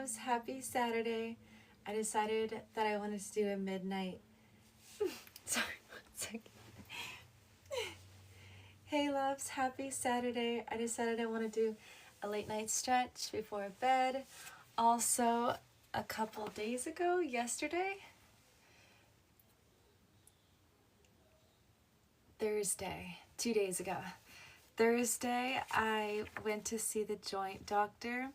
loves, happy Saturday. I decided that I wanted to do a midnight. Sorry, 1 second. Hey loves, happy Saturday. I decided I want to do a late night stretch before bed. Also, a couple days ago, Thursday, 2 days ago. Thursday, I went to see the joint doctor,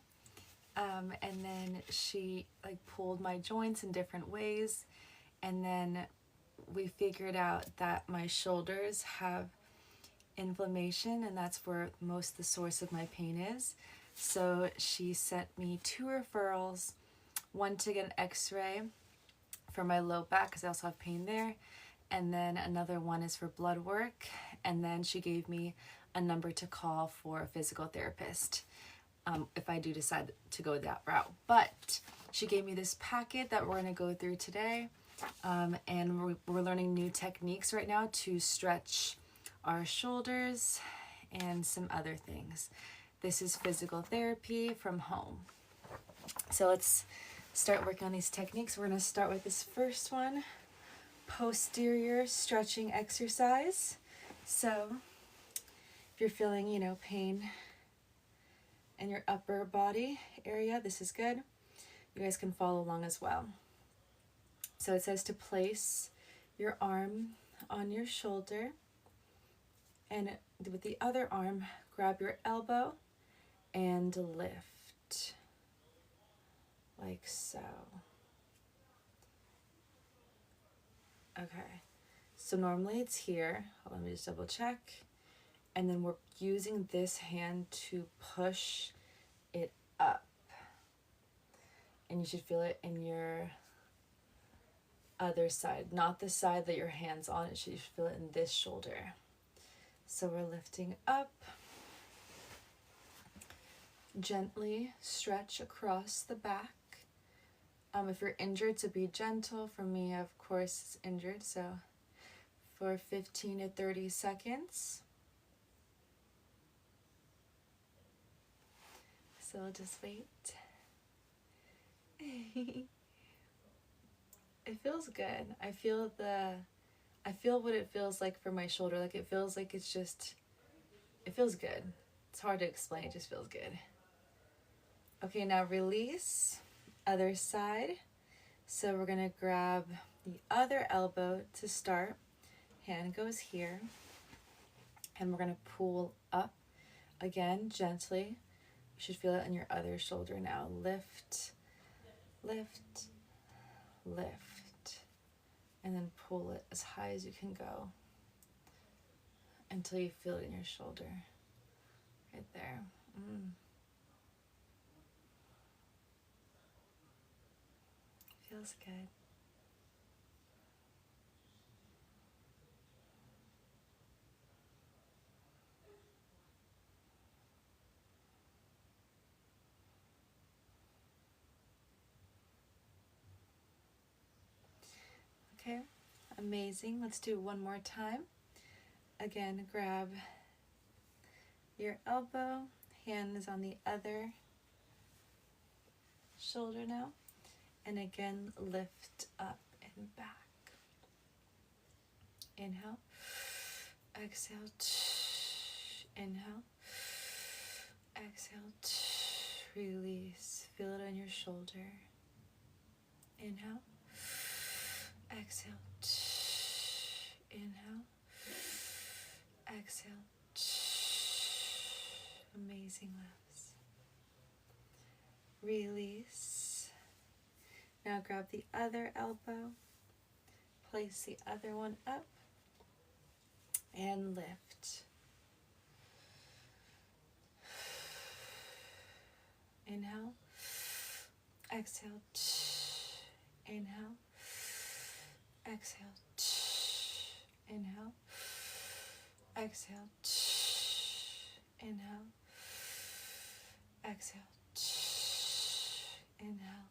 and then she pulled my joints in different ways, and then we figured out that my shoulders have inflammation, and that's where most of the source of my pain is. So she sent me 2 referrals, one to get an x-ray for my low back because I also have pain there, and then another one is for blood work, and then she gave me a number to call for a physical therapist if I do decide to go that route. But she gave me this packet that we're going to go through today, and we're learning new techniques right now to stretch our shoulders and some other things. This is physical therapy from home. So let's start working on these techniques. We're going to start with this first one, posterior stretching exercise. So if you're feeling, pain in your upper body area, this is good. You guys can follow along as well. So it says to place your arm on your shoulder, and with the other arm, grab your elbow and lift, like so. Okay, so normally it's here. Let me just double check. And then we're using this hand to push it up. And you should feel it in your other side, not the side that your hand's on. You should feel it in this shoulder. So we're lifting up. Gently stretch across the back. If you're injured, to be gentle. For me, of course, it's injured, so for 15 to 30 seconds. So we'll just wait. It feels good. I feel what it feels like for my shoulder. It feels like it feels good. It's hard to explain, it just feels good. Okay, now release, other side. So we're gonna grab the other elbow to start. Hand goes here. And we're gonna pull up again, gently. You should feel it on your other shoulder now. Lift, lift, lift. And then pull it as high as you can go until you feel it in your shoulder. Right there. Feels good. Okay, amazing. Let's do one more time. Again, grab your elbow, hand is on the other shoulder now, and again, lift up and back. Inhale, exhale, inhale, exhale, release. Feel it on your shoulder. Inhale, exhale, inhale, exhale. Amazing, loves. Release. Now grab the other elbow, place the other one up, and lift. Inhale, exhale, inhale, exhale, inhale, exhale, inhale, exhale, inhale,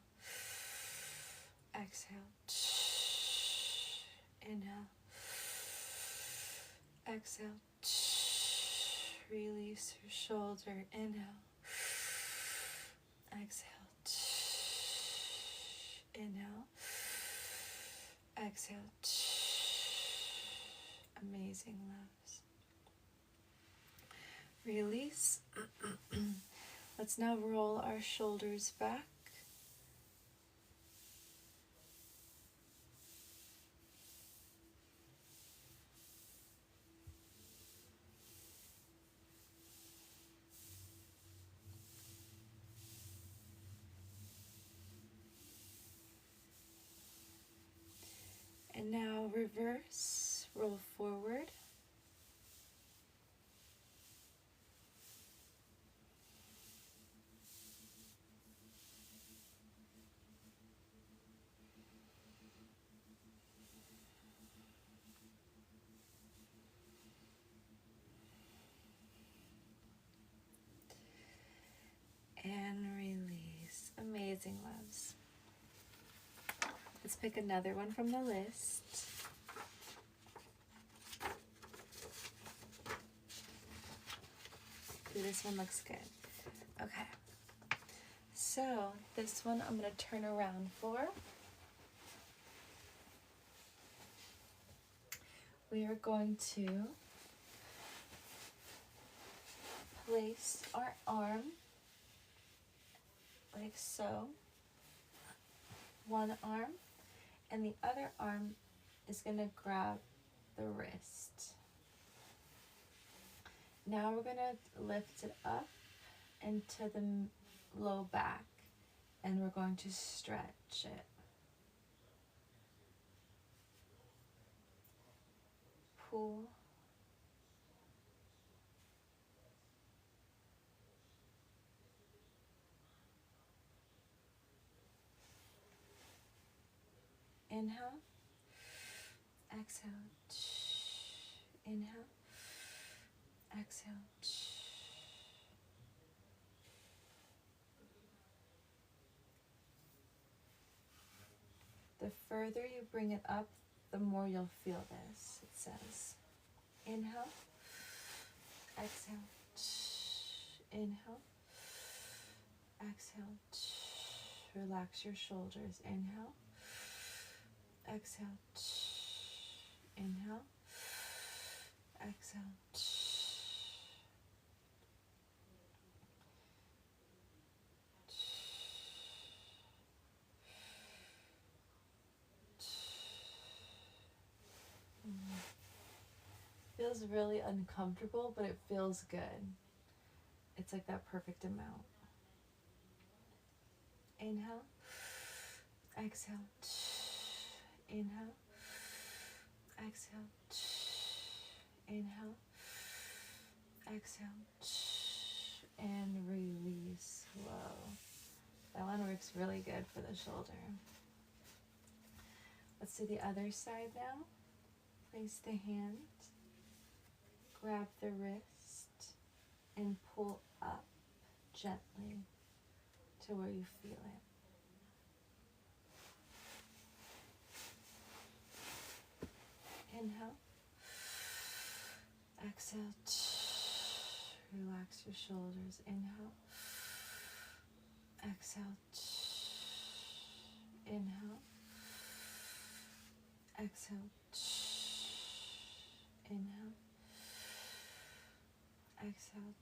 exhale, inhale, exhale, release your shoulder, inhale, exhale, Exhale. Amazing, loves. Release. Let's now roll our shoulders back. And now reverse, roll forward. And release. Amazing, loves. Let's pick another one from the list. Ooh, this one looks good. Okay. So this one I'm going to turn around for. We are going to place our arm like so. One arm, and the other arm is going to grab the wrist. Now we're going to lift it up into the low back, and we're going to stretch it. Pull. Inhale. Exhale. Inhale. Exhale. The further you bring it up, the more you'll feel this, it says. Inhale. Exhale. Inhale. Exhale. Relax your shoulders. Inhale. Exhale. Inhale. Exhale. Feels really uncomfortable, but it feels good. It's like that perfect amount. Inhale. Exhale. Inhale. Exhale. Inhale. Exhale. And release. Whoa. That one works really good for the shoulder. Let's do the other side now. Place the hand. Grab the wrist and pull up gently to where you feel it. Inhale. Exhale. Relax your shoulders. Inhale. Exhale. Inhale. Exhale. Inhale. Exhale.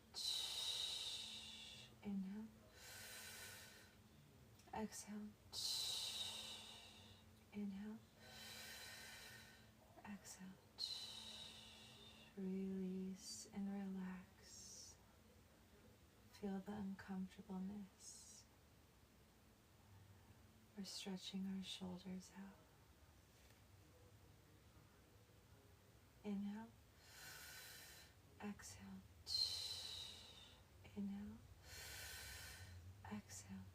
Inhale. Exhale. Inhale. Exhale. Release and relax. Feel the uncomfortableness. We're stretching our shoulders out. Inhale. Exhale. Inhale. Exhale.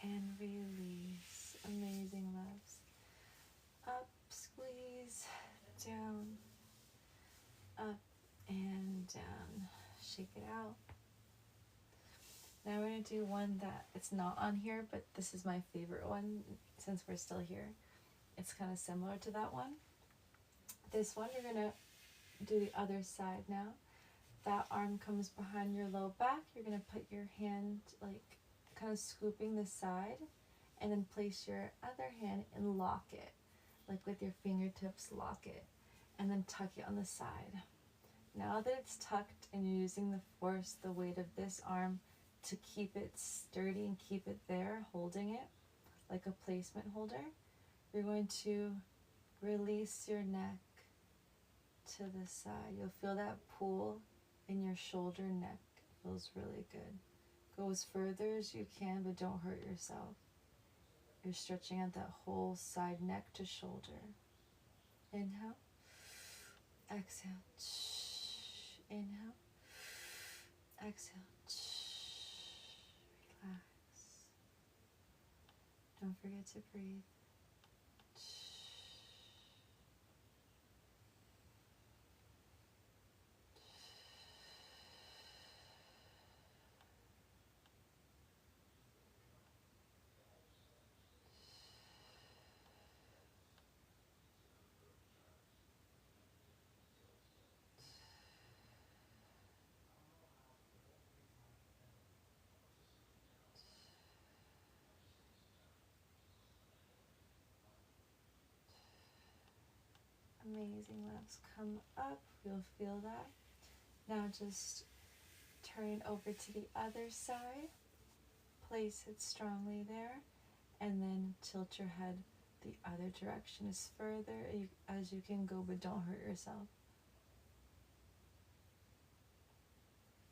And release. Amazing, loves. Up, squeeze, down, up, and down. Shake it out. Now we're going to do one that it's not on here, but this is my favorite one since we're still here. It's kind of similar to that one. This one, you're going to do the other side now. That arm comes behind your low back. You're going to put your hand like kind of scooping the side, and then place your other hand and lock it, like with your fingertips, lock it, and then tuck it on the side. Now that it's tucked and you're using the force, the weight of this arm to keep it sturdy and keep it there, holding it like a placement holder, you're going to release your neck to the side. You'll feel that pull in your shoulder neck. It feels really good. Go as further as you can, but don't hurt yourself. You're stretching out that whole side, neck to shoulder. Inhale. Exhale. Inhale. Exhale. Relax. Don't forget to breathe. Amazing. Let's come up. You'll feel that. Now just turn it over to the other side. Place it strongly there. And then tilt your head the other direction as further as you can go, but don't hurt yourself.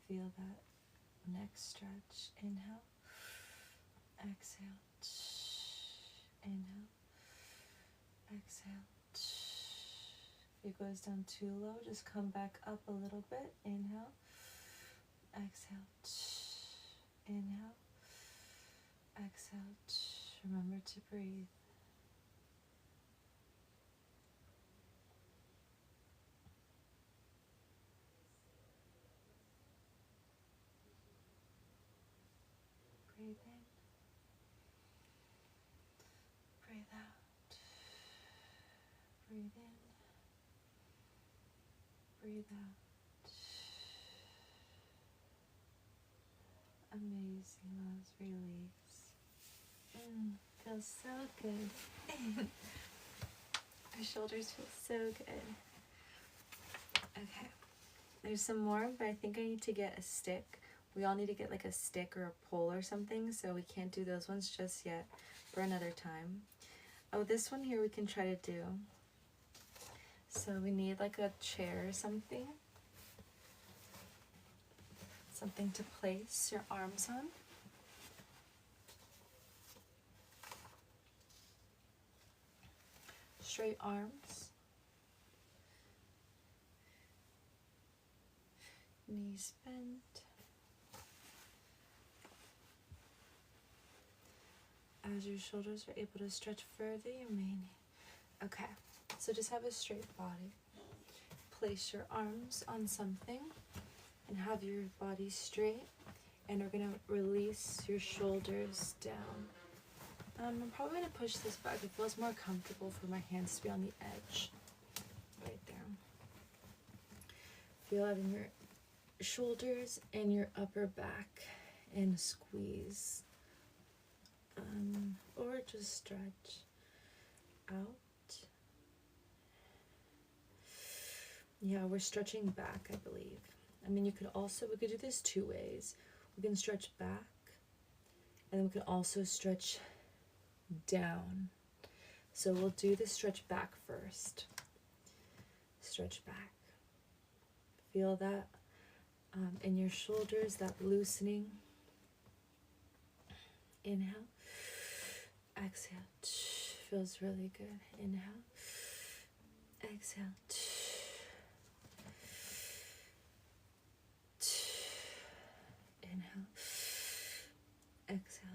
Feel that neck stretch. Inhale. Exhale. Inhale. Exhale. If it goes down too low, just come back up a little bit. Inhale. Exhale. Inhale. Exhale. Remember to breathe. Breathe in. Breathe out. Breathe in. Breathe out. Amazing. Let's release. Feels so good. Our shoulders feel so good. Okay. There's some more, but I think I need to get a stick. We all need to get like a stick or a pole or something, so we can't do those ones just yet, for another time. Oh, this one here we can try to do. So we need like a chair or something. Something to place your arms on. Straight arms. Knees bent. As your shoulders are able to stretch further, you may need. Okay, so just have a straight body. Place your arms on something and have your body straight. And we're gonna release your shoulders down. I'm probably gonna push this back. It feels more comfortable for my hands to be on the edge. Right there. Feel it in your shoulders and your upper back and squeeze. Or just stretch out. Yeah, we're stretching back, I believe. I mean, we could do this two ways. We can stretch back, and then we can also stretch down. So we'll do the stretch back first. Stretch back. Feel that in your shoulders, that loosening. Inhale. Exhale. Feels really good. Inhale. Exhale. Inhale. Exhale.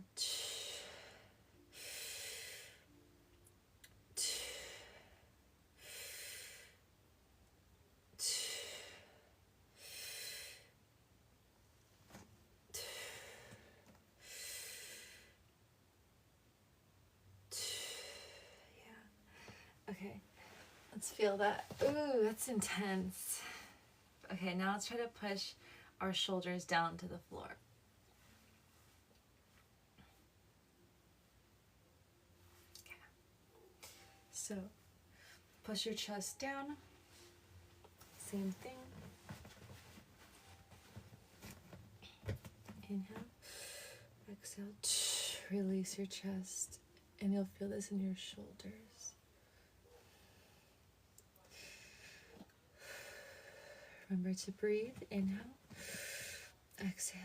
Okay, let's feel that. Ooh, that's intense. Okay, now let's try to push our shoulders down to the floor. So push your chest down. Same thing. Inhale. Exhale. Release your chest. And you'll feel this in your shoulders. Remember to breathe. Inhale. Exhale.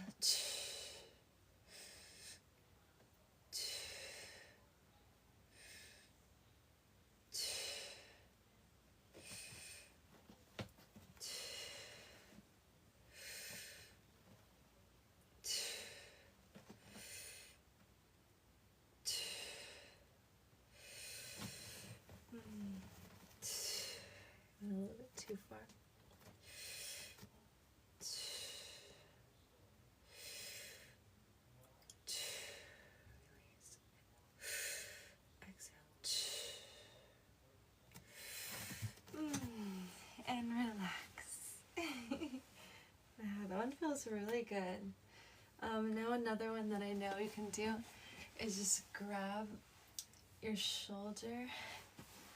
A little bit too far. And relax. That one feels really good. Now another one that I know you can do is just grab your shoulder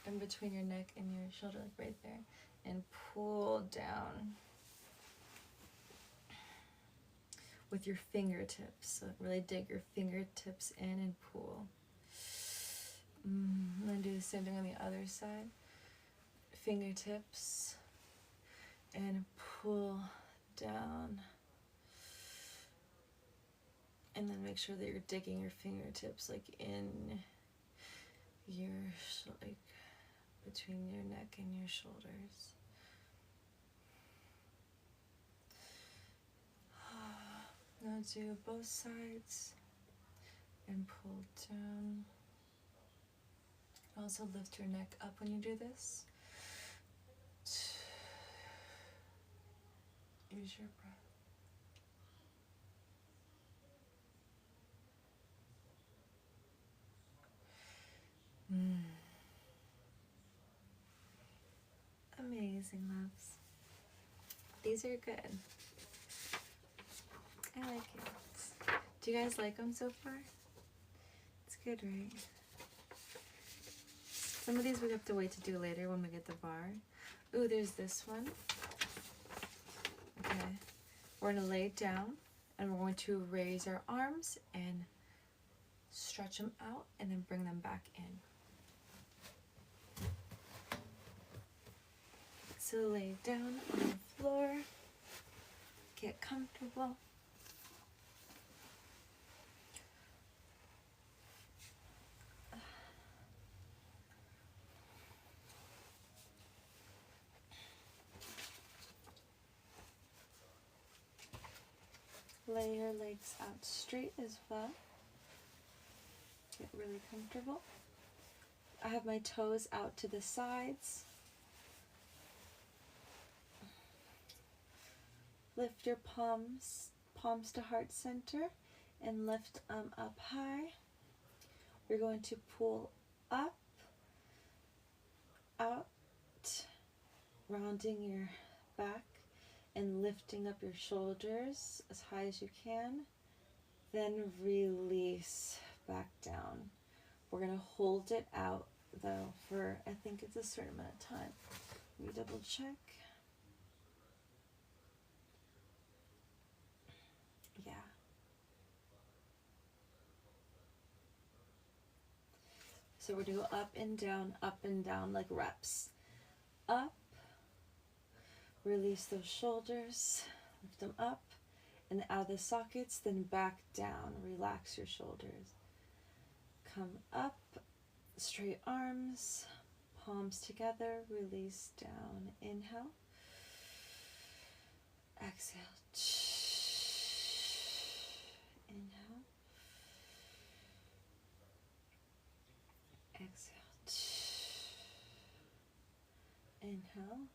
in between your neck and your shoulder, like right there, and pull down with your fingertips. So really dig your fingertips in and pull. And then do the same thing on the other side. Fingertips and pull down. And then make sure that you're digging your fingertips like in your, like between your neck and your shoulders. Now do both sides and pull down. Also lift your neck up when you do this. Use your breath. Amazing, loves. These are good. I like it. Do you guys like them so far? It's good, right? Some of these we have to wait to do later when we get the bar. Ooh, there's this one. Okay. We're going to lay down and we're going to raise our arms and stretch them out and then bring them back in. So lay down on the floor, get comfortable. Lay your legs out straight as well. Get really comfortable. I have my toes out to the sides. Lift your palms to heart center and lift up high. We're going to pull up, out, rounding your back and lifting up your shoulders as high as you can. Then release back down. We're going to hold it out though for, I think it's a certain amount of time. Let me double check. Yeah. So we're going to go up and down like reps. Up, release those shoulders, lift them up and out of the sockets, then back down. Relax your shoulders. Come up, straight arms, palms together, release down. Inhale, exhale. Inhale, exhale. Inhale,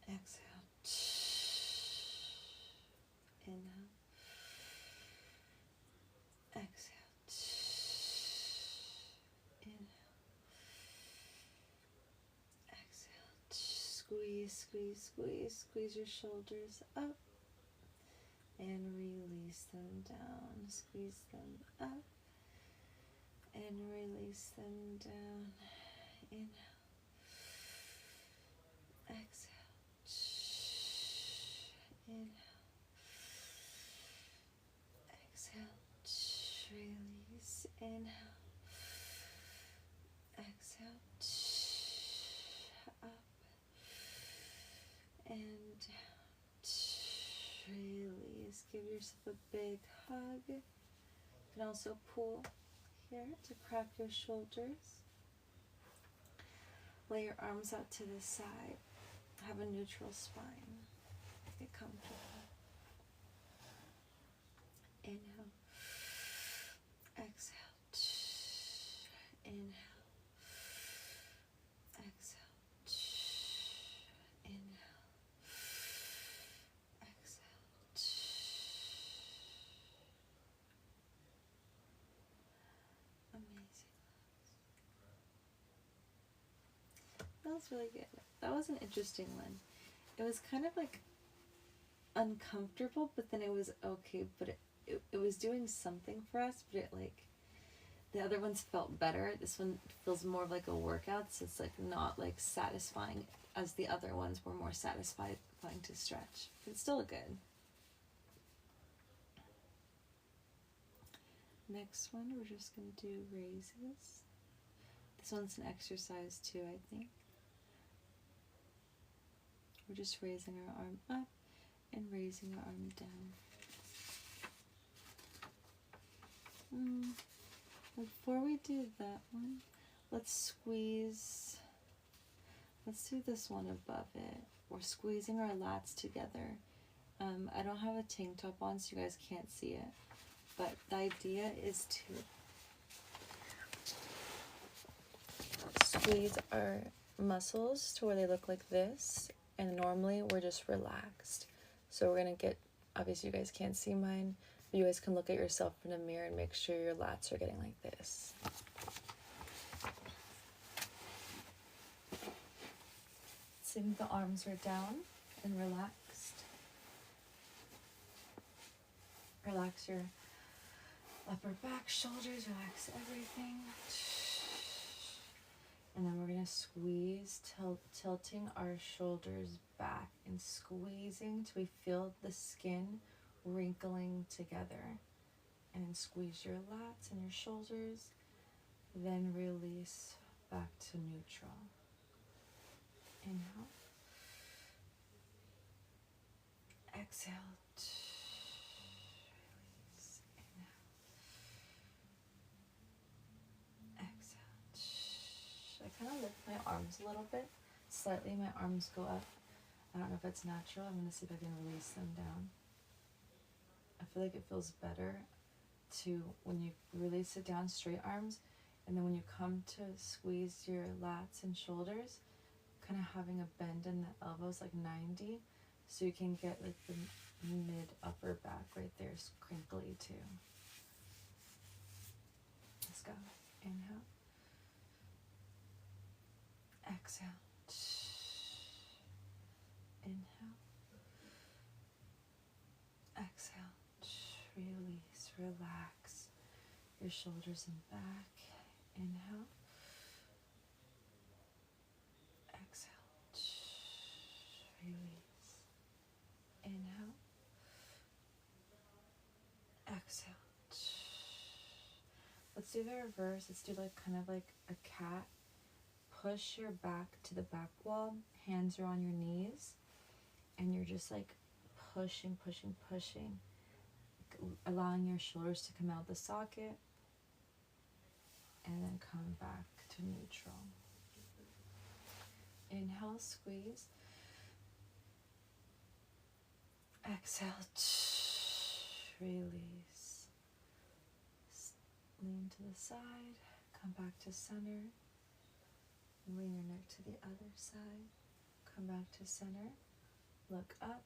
exhale. Inhale, exhale. Inhale, exhale. Squeeze, squeeze, squeeze. Squeeze your shoulders up and release them down. Squeeze them up and release them down. Inhale, exhale, inhale, exhale, release, inhale, exhale, up and down, release. Give yourself a big hug. You can also pull here to crack your shoulders. Lay your arms out to the side. Have a neutral spine. Get comfortable. Inhale. Exhale. Inhale. Exhale. Inhale. Exhale. Amazing. That was really good. That was an interesting one. It was kind of like uncomfortable, but then it was okay, but it was doing something for us, but it like, the other ones felt better. This one feels more like a workout, so it's like not like satisfying as the other ones were more satisfying to stretch. But it's still good. Next one, we're just going to do raises. This one's an exercise too, I think. We're just raising our arm up and raising our arm down. Before we do that one, let's do this one above it. We're squeezing our lats together. I don't have a tank top on, so you guys can't see it, but the idea is to squeeze our muscles to where they look like this, and normally we're just relaxed. So we're gonna get, obviously you guys can't see mine, but you guys can look at yourself in a mirror and make sure your lats are getting like this. Same, the arms are down and relaxed. Relax your upper back, shoulders, relax everything. And then we're going to squeeze, tilting our shoulders back and squeezing till we feel the skin wrinkling together. And then squeeze your lats and your shoulders. Then release back to neutral. Inhale. Exhale. Release. Inhale. Exhale. I kind of lift my arms a little bit. Slightly, my arms go up. I don't know if it's natural. I'm going to see if I can release them down. I feel like it feels better to, when you release it down, straight arms, and then when you come to squeeze your lats and shoulders, kind of having a bend in the elbows like 90, so you can get like the mid upper back right there is crinkly too. Let's go. Inhale. Exhale. Inhale. Exhale. Release. Relax your shoulders and back. Inhale. Exhale. Release. Inhale. Exhale. Let's do the reverse. Let's do like kind of like a cat. Push your back to the back wall. Hands are on your knees. And you're just like pushing, pushing, pushing. Allowing your shoulders to come out the socket. And then come back to neutral. Inhale, squeeze. Exhale, release. Lean to the side, come back to center. Lean your neck to the other side, come back to center. Look up.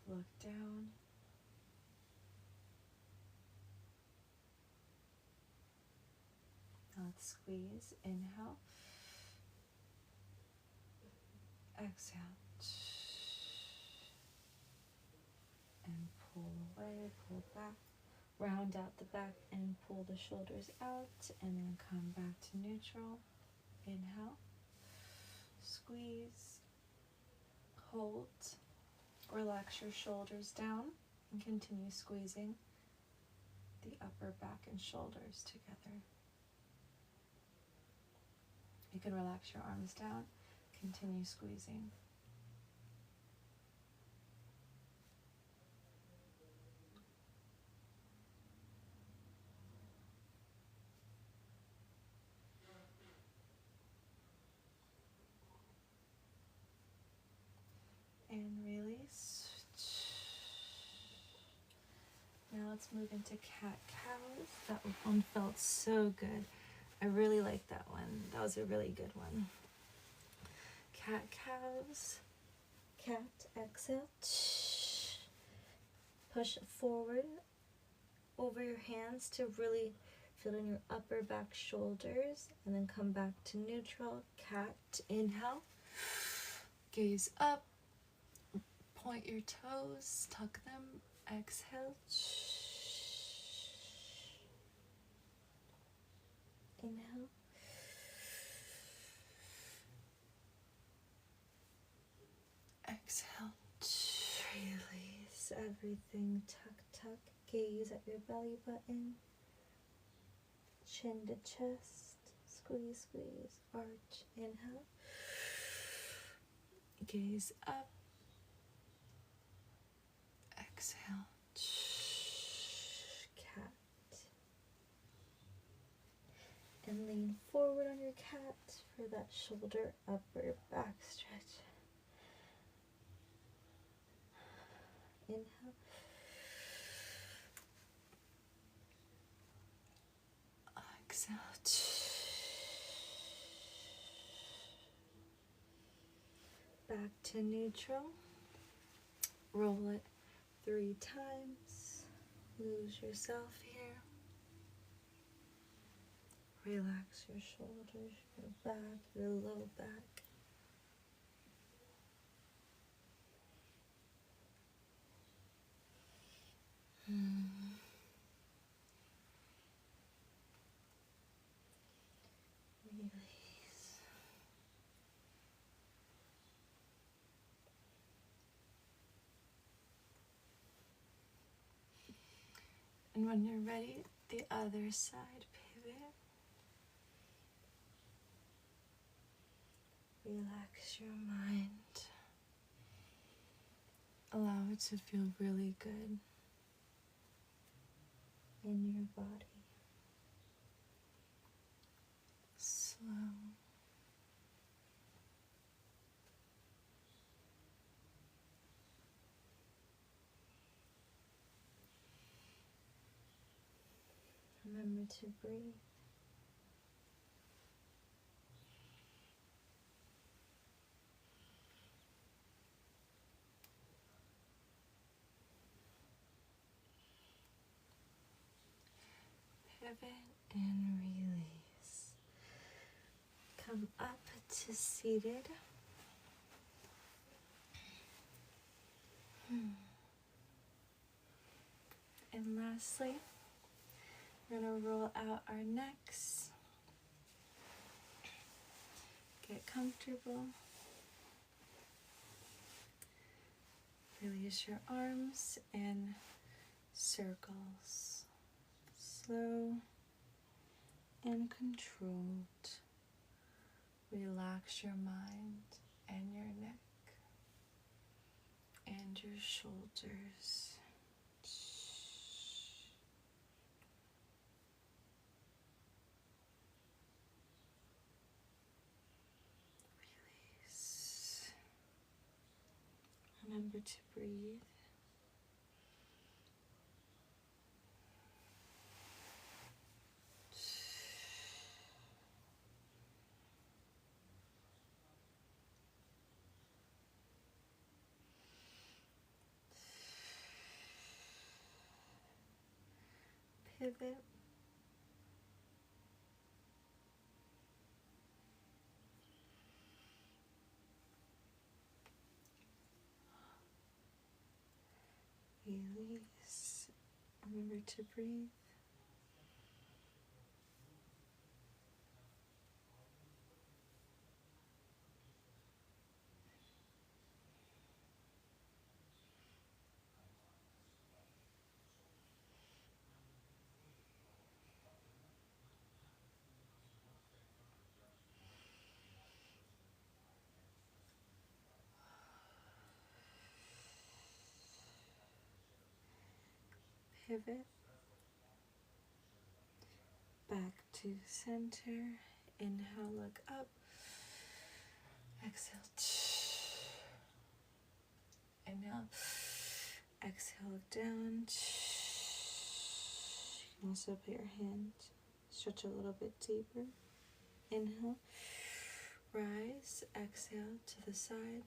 Look down. Now let's squeeze. Inhale. Exhale. and pull away, pull back. Round out the back and pull the shoulders out, and then come back to neutral. Inhale, squeeze, hold, relax your shoulders down, and continue squeezing the upper back and shoulders together. You can relax your arms down, continue squeezing. And release. Now let's move into cat-cows. That one felt so good. I really like that one. That was a really good one. Cat-cows. Cat, exhale. Push forward over your hands to really feel in your upper back shoulders, and then come back to neutral. Cat, inhale. Gaze up. Point your toes, tuck them. Exhale. Inhale. Exhale. Release everything. Tuck, tuck. Gaze at your belly button. Chin to chest. Squeeze, squeeze. Arch. Inhale. Gaze up. Exhale. Cat. And lean forward on your cat for that shoulder, upper back stretch. Inhale. Exhale. Back to neutral. Roll it 3 times. Lose yourself here. Relax your shoulders, your back, your low back. Release. And when you're ready, the other side, pivot. Relax your mind. Allow it to feel really good in your body. Slow. Remember to breathe. Pivot and release. Come up to seated. And lastly, we're going to roll out our necks. Get comfortable. Release your arms in circles. Slow and controlled. Relax your mind and your neck and your shoulders. Release. Remember to breathe. Pivot. Release. to breathe. Pivot back to center. Inhale, look up. Exhale. Inhale. Exhale, look down. You can also put your hand, stretch a little bit deeper. Inhale. Rise. Exhale to the side.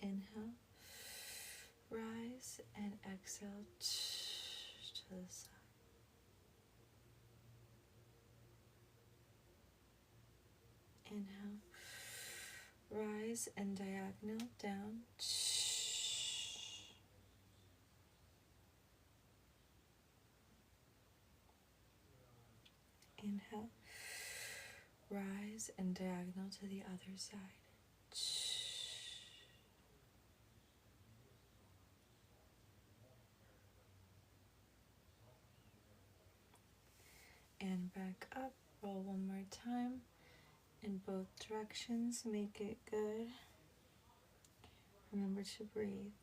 Inhale. Rise and exhale to the side. Inhale. Rise and diagonal down. Inhale. Rise and diagonal to the other side. And back up. Roll one more time in both directions. Make it good. Remember to breathe.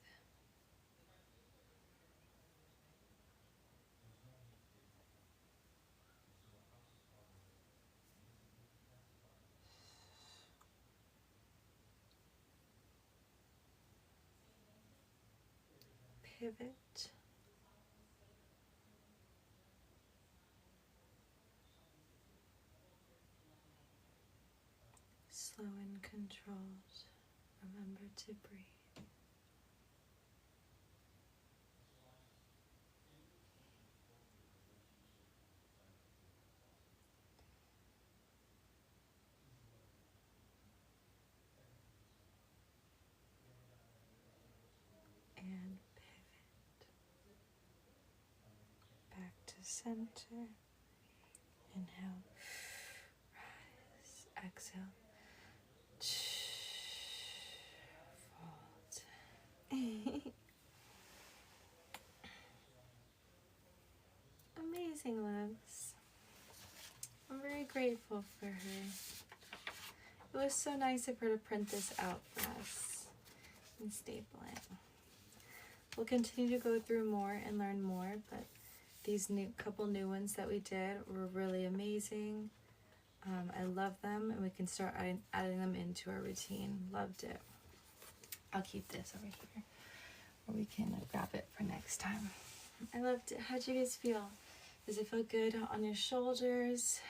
Pivot. Slow and controlled. Remember to breathe. And pivot. Back to center. Inhale. Rise. Exhale. Fold. Amazing, loves. I'm very grateful for her. It was so nice of her to print this out for us and staple it. We'll continue to go through more and learn more, but these couple new ones that we did were really amazing. I love them, and we can start adding them into our routine. Loved it. I'll keep this over here, or we can grab it for next time. I loved it. How'd you guys feel? Does it feel good on your shoulders,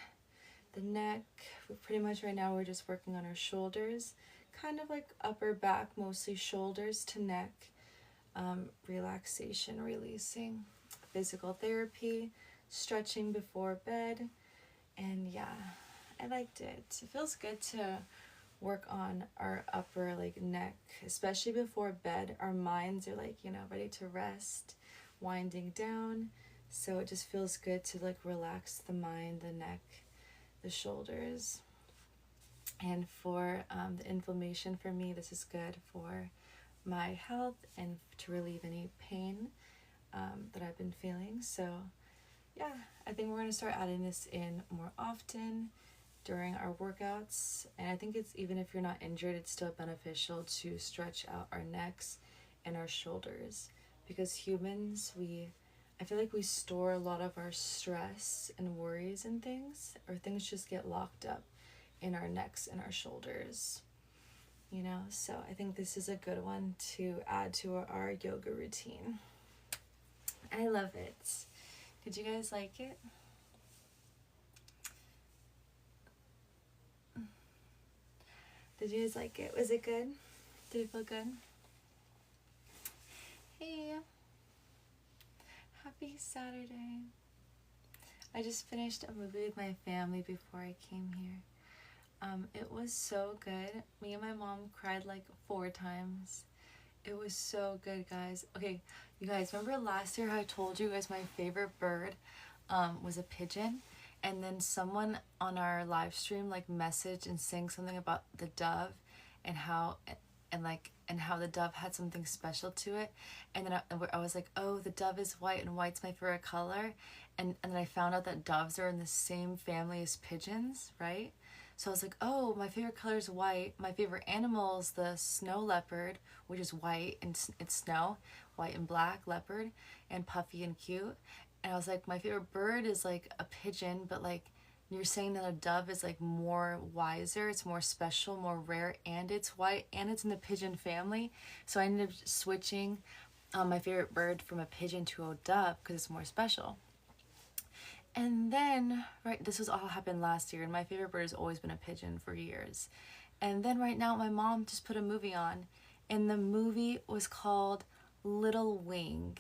the neck? Pretty much right now we're just working on our shoulders, kind of like upper back, mostly shoulders to neck. Relaxation, releasing, physical therapy, stretching before bed, and yeah, I liked it. It feels good to work on our upper neck, especially before bed. Our minds are ready to rest, winding down, so it just feels good to relax the mind, the neck, the shoulders. And for the inflammation, for me, this is good for my health and to relieve any pain that I've been feeling. So yeah, I think we're going to start adding this in more often during our workouts. And I think it's, even if you're not injured, it's still beneficial to stretch out our necks and our shoulders, because humans, I feel like we store a lot of our stress and worries and things, or things just get locked up in our necks and our shoulders. So I think this is a good one to add to our yoga routine. I love it. Did you guys like it? Did you guys like it? Was it good? Did it feel good? Hey, happy Saturday. I just finished a movie with my family before I came here. It was so good. Me and my mom cried like 4 times. It was so good, guys. Okay, you guys, remember last year how I told you guys my favorite bird was a pigeon? And then someone on our live stream like messaged and sang something about the dove and how and how the dove had something special to it. And then I was like, oh, the dove is white and white's my favorite color. And then I found out that doves are in the same family as pigeons, right? So I was like, oh, my favorite color is white. My favorite animal is the snow leopard, which is white and it's snow, white and black leopard, and puffy and cute. And I was like, my favorite bird is like a pigeon, but like you're saying that a dove is like more wiser, it's more special, more rare, and it's white, and it's in the pigeon family. So I ended up switching my favorite bird from a pigeon to a dove because it's more special. And then, right, this was all happened last year, and my favorite bird has always been a pigeon for years. And then right now, my mom just put a movie on, and the movie was called Little Wing,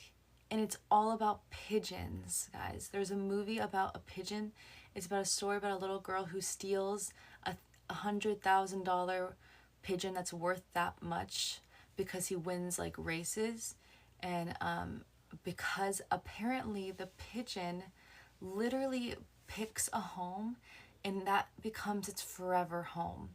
and it's all about pigeons, guys. There's a movie about a pigeon. It's about a story about a little girl who steals a $100,000 pigeon that's worth that much because he wins like races, and because apparently the pigeon literally picks a home and that becomes its forever home.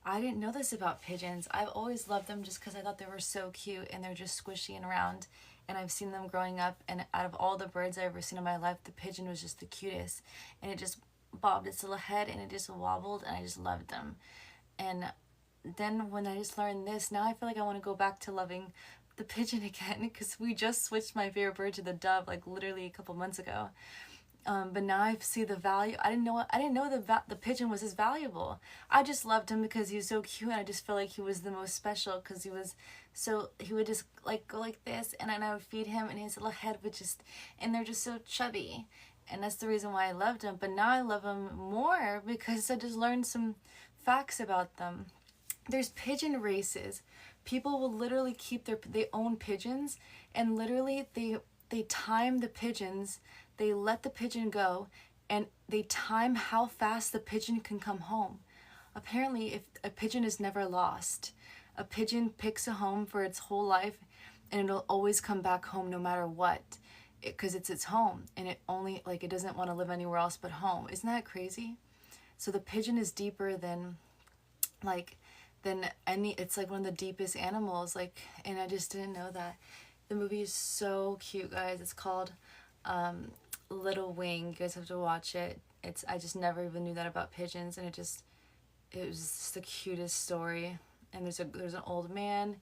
I didn't know this about pigeons. I've always loved them just because I thought they were so cute and they're just squishy and round, and I've seen them growing up, and out of all the birds I've ever seen in my life, the pigeon was just the cutest, and it just bobbed its little head and it just wobbled, and I just loved them. And then when I just learned this, now I feel like I want to go back to loving the pigeon again because we just switched my favorite bird to the dove like literally a couple months ago. But now I see the value. I didn't know the pigeon was as valuable. I just loved him because he was so cute, and I just feel like he was the most special because he would just like go like this, and then I would feed him, and his little head would just, and they're just so chubby, and that's the reason why I loved him. But now I love him more because I just learned some facts about them. There's pigeon races. People will literally keep they own pigeons, and literally they time the pigeons. They let the pigeon go, and they time how fast the pigeon can come home. Apparently, if a pigeon is never lost, a pigeon picks a home for its whole life, and it'll always come back home no matter what, because it's its home, and it only it doesn't want to live anywhere else but home. Isn't that crazy? So the pigeon is deeper than any. It's like one of the deepest animals. And I just didn't know that. The movie is so cute, guys. It's called Little Wing. You guys have to watch it. I just never even knew that about pigeons, and it was just the cutest story. And there's an old man,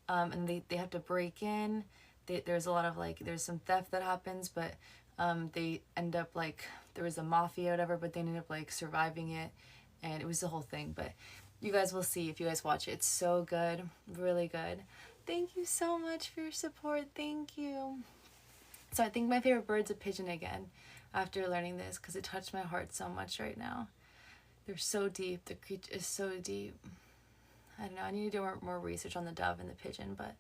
and they have to break in. There's a lot of there's some theft that happens, but they end up there was a mafia or whatever, but they ended up surviving it, and it was the whole thing. But you guys will see if you guys watch it. It's so good, really good. Thank you so much for your support. Thank you. So I think my favorite bird's a pigeon again after learning this because it touched my heart so much right now. They're so deep. The creature is so deep. I don't know. I need to do more research on the dove and the pigeon, but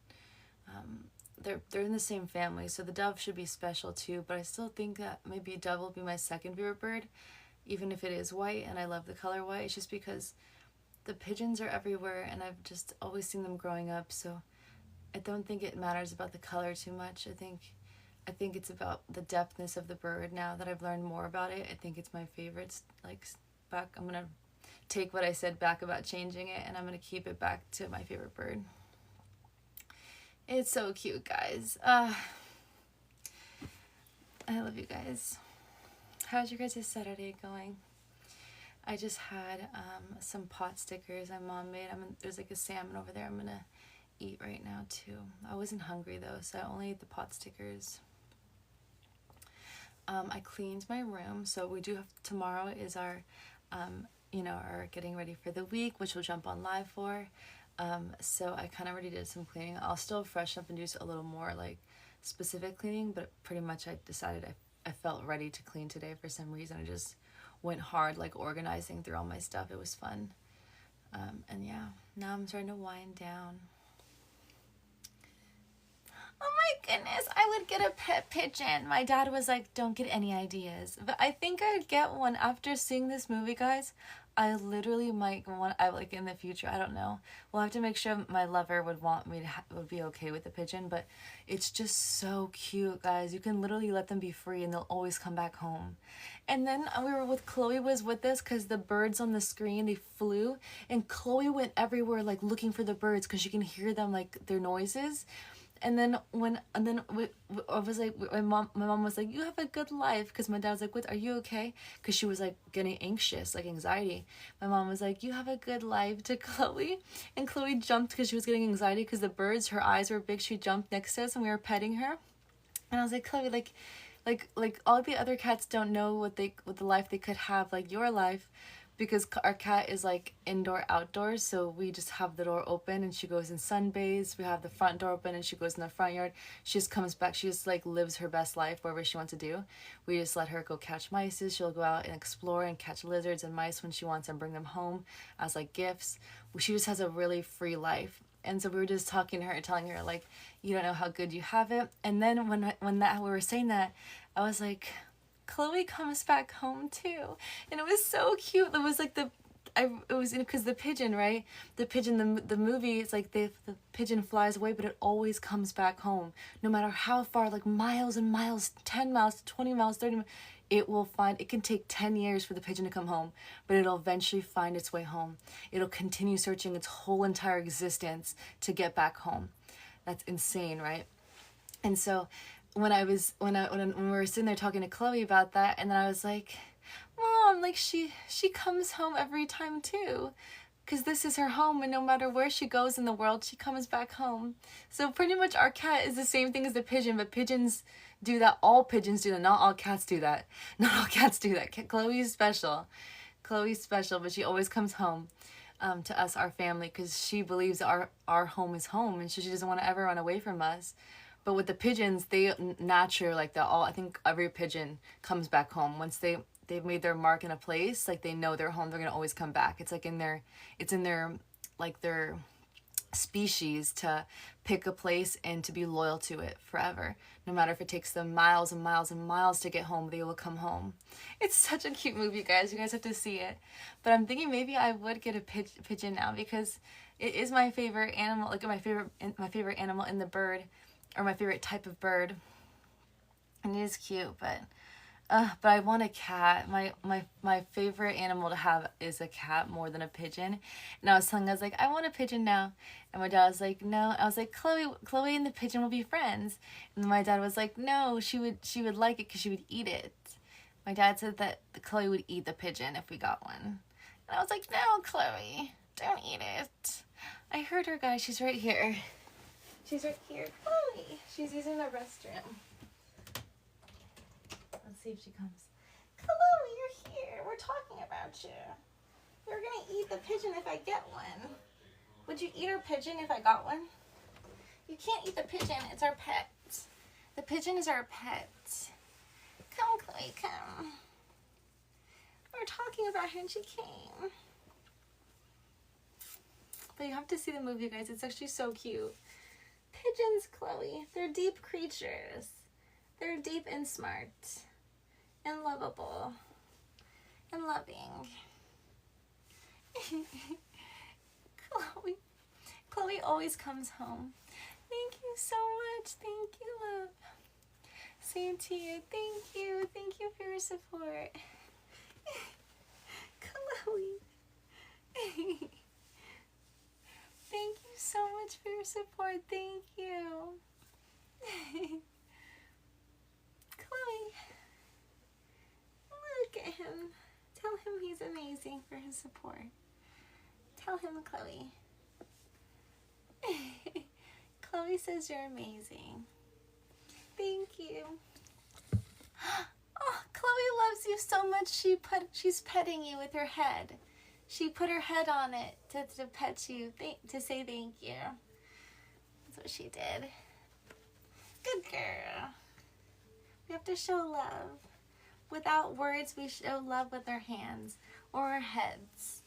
they're in the same family, so the dove should be special too. But I still think that maybe dove will be my second favorite bird, even if it is white, and I love the color white. It's just because the pigeons are everywhere, and I've just always seen them growing up, so I don't think it matters about the color too much. I think it's about the depthness of the bird. Now that I've learned more about it, I think it's my favorites. I'm gonna take what I said back about changing it, and I'm gonna keep it back to my favorite bird. It's so cute, guys. I love you guys. How's your guys' Saturday going? I just had some pot stickers my mom made. There's a salmon over there I'm gonna eat right now too. I wasn't hungry though, so I only ate the pot stickers. I cleaned my room, so we do have tomorrow is our our getting ready for the week, which we'll jump on live for. So I kind of already did some cleaning. I'll still freshen up and do a little more specific cleaning, but pretty much I decided I felt ready to clean today for some reason. I just went hard organizing through all my stuff. It was fun. And yeah, now I'm starting to wind down. Oh my goodness, I would get a pet pigeon. My dad was like, don't get any ideas. But I think I'd get one after seeing this movie, guys. I literally might want, I like in the future, I don't know. We'll have to make sure my lover would want me to, would be okay with the pigeon, but it's just so cute, guys. You can literally let them be free and they'll always come back home. And then we were with, Chloe was with us because the birds on the screen, they flew, and Chloe went everywhere like looking for the birds because she can hear them, like their noises. And then I was like, my mom was like, you have a good life, because my dad was like, what, are you okay? Because she was like getting anxious, like anxiety. My mom was like, you have a good life, to Chloe. And Chloe jumped because she was getting anxiety because the birds, her eyes were big. She jumped next to us and we were petting her. And I was like, Chloe, like all the other cats don't know what the life they could have, like your life. Because our cat is like indoor outdoors, so we just have the door open and she goes and sunbathes. We have the front door open and she goes in the front yard. She just comes back. She just like lives her best life wherever she wants to do. We just let her go catch mice. She'll go out and explore and catch lizards and mice when she wants and bring them home as like gifts. She just has a really free life. And so we were just talking to her, telling her like, you don't know how good you have it. And then when that we were saying that, I was like, Chloe comes back home too. And it was so cute. It was like it was because the pigeon, right? The pigeon, the movie, it's like the pigeon flies away, but it always comes back home. No matter how far, like miles and miles, 10 miles, 20 miles, 30 miles, it can take 10 years for the pigeon to come home, but it'll eventually find its way home. It'll continue searching its whole entire existence to get back home. That's insane, right? And so when we were sitting there talking to Chloe about that, and then I was like, Mom, like she comes home every time too, because this is her home, and no matter where she goes in the world, she comes back home. So pretty much our cat is the same thing as the pigeon, but pigeons do that. All pigeons do that. Not all cats do that. Not all cats do that. Chloe's special. Chloe's special, but she always comes home to us, our family, because she believes our home is home, and so she doesn't want to ever run away from us. But with the pigeons, they naturally, like I think every pigeon comes back home. Once they've made their mark in a place, like they know their home, they're going to always come back. It's like in their like their species to pick a place and to be loyal to it forever. No matter if it takes them miles and miles and miles to get home, they will come home. It's such a cute movie, guys. You guys have to see it. But I'm thinking maybe I would get a pigeon now, because it is my favorite animal, like my favorite animal in the bird, or my favorite type of bird. And it is cute, but I want a cat. My favorite animal to have is a cat more than a pigeon. And I was like, I want a pigeon now. And my dad was like, no. I was like, Chloe and the pigeon will be friends. And my dad was like, no, she would like it because she would eat it. My dad said that Chloe would eat the pigeon if we got one. And I was like, no, Chloe, don't eat it. I heard her, guys. She's right here. She's right here. Chloe. She's using the restroom. Let's see if she comes. Chloe, you're here. We're talking about you. You're going to eat the pigeon if I get one. Would you eat our pigeon if I got one? You can't eat the pigeon. It's our pet. The pigeon is our pet. Come, Chloe, come. We're talking about her and she came. But you have to see the movie, guys. It's actually so cute. Pigeons, Chloe, they're deep creatures. They're deep and smart and lovable and loving. Chloe always comes home. Thank you so much. Thank you, love. Same to you. Thank you. Thank you for your support. Chloe. Thank you so much for your support. Thank you. Chloe. Look at him. Tell him he's amazing for his support. Tell him, Chloe. Chloe says you're amazing. Thank you. Oh, Chloe loves you so much. She's petting you with her head. She put her head on it to pet you, to say thank you. That's what she did. Good girl. We have to show love. Without words, we show love with our hands or our heads.